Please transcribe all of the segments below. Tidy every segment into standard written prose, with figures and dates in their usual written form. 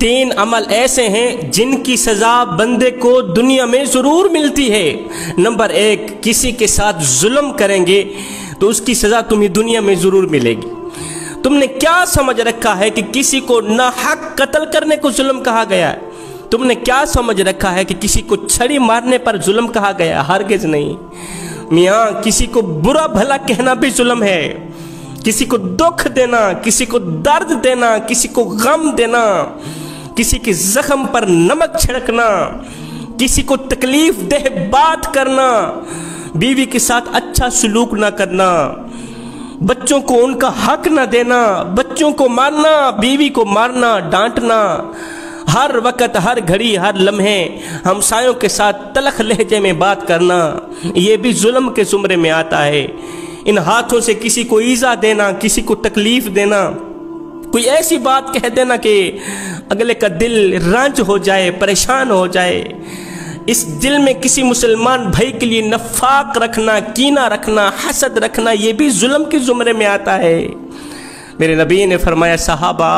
3 عمل ایسے ہیں جن کی سزا بندے کو دنیا میں ضرور ملتی ہے۔ نمبر 1، کسی کے ساتھ ظلم کریں گے تو اس کی سزا تمہیں دنیا میں ضرور ملے گی۔ تم نے کیا سمجھ رکھا ہے کہ کسی کو ناحق قتل کرنے کو ظلم کہا گیا ہے؟ تم نے کیا سمجھ رکھا ہے کہ کسی کو چھری مارنے پر ظلم کہا گیا؟ ہرگز نہیں میاں، کسی کو برا بھلا کہنا بھی ظلم ہے۔ کسی کو دکھ دینا، کسی کو درد دینا، کسی کو غم دینا، کسی کے زخم پر نمک چھڑکنا، کسی کو تکلیف دہ بات کرنا، بیوی کے ساتھ اچھا سلوک نہ کرنا، بچوں کو ان کا حق نہ دینا، بچوں کو مارنا، بیوی کو مارنا، ڈانٹنا، ہر وقت ہر گھڑی ہر لمحے ہمسایوں کے ساتھ تلخ لہجے میں بات کرنا، یہ بھی ظلم کے زمرے میں آتا ہے۔ ان ہاتھوں سے کسی کو ایذا دینا، کسی کو تکلیف دینا، کوئی ایسی بات کہہ دینا کہ اگلے کا دل رنج ہو جائے، پریشان ہو جائے، اس دل میں کسی مسلمان بھائی کے لیے نفاق رکھنا، کینہ رکھنا، حسد رکھنا، یہ بھی ظلم کے زمرے میں آتا ہے۔ میرے نبی نے فرمایا صحابہ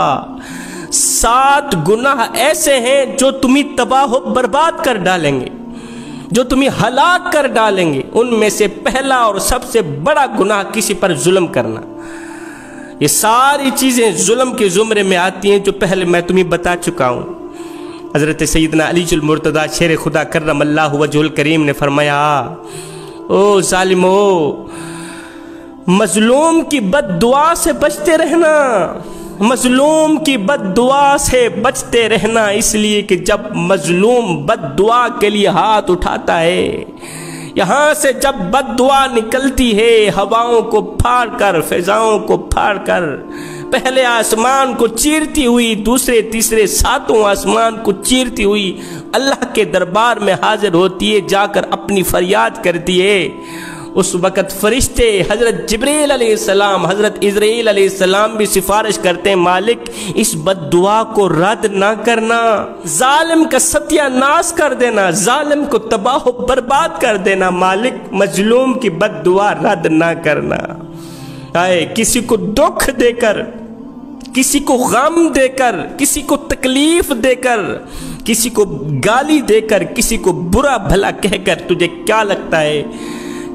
7 گناہ ایسے ہیں جو تمہیں تباہ و برباد کر ڈالیں گے، جو تمہیں ہلاک کر ڈالیں گے۔ ان میں سے پہلا اور سب سے بڑا گناہ کسی پر ظلم کرنا۔ یہ ساری چیزیں ظلم کے زمرے میں آتی ہیں جو پہلے میں تمہیں بتا چکا ہوں۔ حضرت سیدنا علی المرتضیٰ شیر خدا کرم اللہ وجہ الکریم نے فرمایا، او ظالمو، مظلوم کی بد دعا سے بچتے رہنا، مظلوم کی بد دعا سے بچتے رہنا، اس لیے کہ جب مظلوم بد دعا کے لیے ہاتھ اٹھاتا ہے، یہاں سے جب بد دعا نکلتی ہے ہواؤں کو پھاڑ کر، فضاؤں کو پھاڑ کر، پہلے آسمان کو چیرتی ہوئی، دوسرے تیسرے 7 آسمان کو چیرتی ہوئی اللہ کے دربار میں حاضر ہوتی ہے، جا کر اپنی فریاد کرتی ہے۔ اس وقت فرشتے حضرت جبریل علیہ السلام، حضرت عزرائیل علیہ السلام بھی سفارش کرتے ہیں، مالک اس بد دعا کو رد نہ کرنا، ظالم کا ستیہ ناش کر دینا، ظالم کو تباہ و برباد کر دینا، مالک مظلوم کی بد دعا رد نہ کرنا۔ کسی کو دکھ دے کر، کسی کو غم دے کر، کسی کو تکلیف دے کر، کسی کو گالی دے کر، کسی کو برا بھلا کہہ کر تجھے کیا لگتا ہے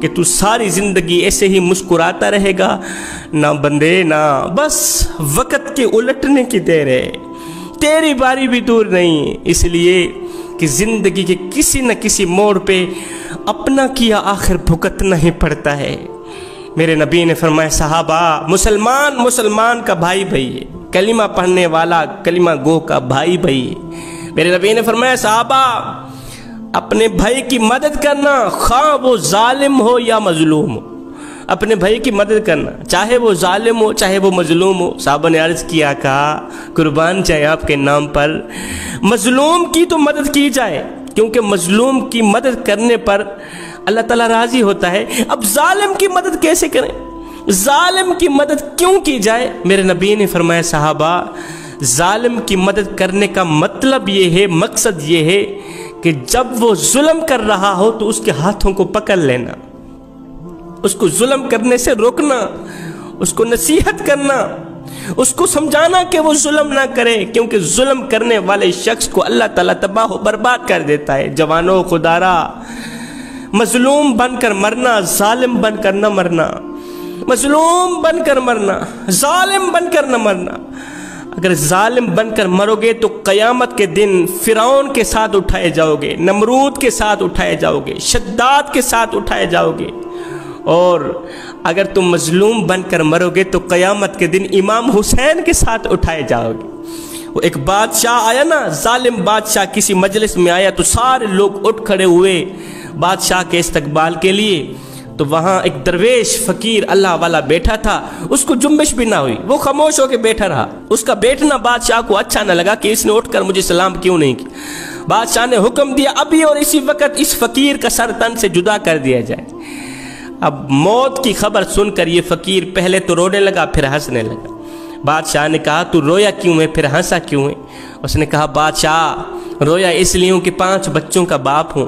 کہ تو ساری زندگی ایسے ہی مسکراتا رہے گا؟ نہ بندے نہ، بس وقت کے الٹنے کی دیر ہے، تیری باری بھی دور نہیں، اس لیے کہ زندگی کے کسی نہ کسی موڑ پہ اپنا کیا آخر بھگتنا ہی پڑتا ہے۔ میرے نبی نے فرمایا صحابہ، مسلمان کا بھائی ہے، کلمہ پڑھنے والا کلمہ گو کا بھائی ہے۔ میرے نبی نے فرمایا صحابہ، اپنے بھائی کی مدد کرنا، خواہ وہ ظالم ہو یا مظلوم ہو، اپنے بھائی کی مدد کرنا، چاہے وہ ظالم ہو چاہے وہ مظلوم ہو۔ صحابہ نے عرض کیا، کہا قربان چاہے آپ کے نام پر، مظلوم کی تو مدد کی جائے، کیونکہ مظلوم کی مدد کرنے پر اللہ تعالیٰ راضی ہوتا ہے۔ اب ظالم کی مدد کیسے کریں؟ ظالم کی مدد کیوں کی جائے؟ میرے نبی نے فرمایا صحابہ، ظالم کی مدد کرنے کا مطلب یہ ہے، مقصد یہ ہے کہ جب وہ ظلم کر رہا ہو تو اس کے ہاتھوں کو پکڑ لینا، اس کو ظلم کرنے سے روکنا، اس کو نصیحت کرنا، اس کو سمجھانا کہ وہ ظلم نہ کرے، کیونکہ ظلم کرنے والے شخص کو اللہ تعالیٰ تباہ و برباد کر دیتا ہے۔ جوانوں خدارا، مظلوم بن کر مرنا، ظالم بن کر نہ مرنا، مظلوم بن کر مرنا، ظالم بن کر نہ مرنا۔ اگر ظالم بن کر مرو گے تو قیامت کے دن فرعون کے ساتھ اٹھائے جاؤ گے، نمرود کے ساتھ اٹھائے جاؤ گے، شداد کے ساتھ اٹھائے جاؤ گے، اور اگر تم مظلوم بن کر مرو گے تو قیامت کے دن امام حسین کے ساتھ اٹھائے جاؤ گے۔ وہ ایک بادشاہ آیا نا، ظالم بادشاہ کسی مجلس میں آیا تو سارے لوگ اٹھ کھڑے ہوئے بادشاہ کے استقبال کے لیے، تو وہاں ایک درویش فقیر اللہ والا بیٹھا تھا، اس کو جنبش بھی نہ ہوئی، وہ خاموش ہو کے بیٹھا رہا۔ اس کا بیٹھنا بادشاہ کو اچھا نہ لگا کہ اس نے اٹھ کر مجھے سلام کیوں نہیں کی۔ بادشاہ نے حکم دیا ابھی اور اسی وقت اس فقیر کا سر تن سے جدا کر دیا جائے۔ اب موت کی خبر سن کر یہ فقیر پہلے تو رونے لگا، پھر ہنسنے لگا۔ بادشاہ نے کہا تو رویا کیوں ہے، پھر ہنسا کیوں ہے؟ اس نے کہا بادشاہ رویا اس لیے ہوں کہ 5 بچوں کا باپ ہوں،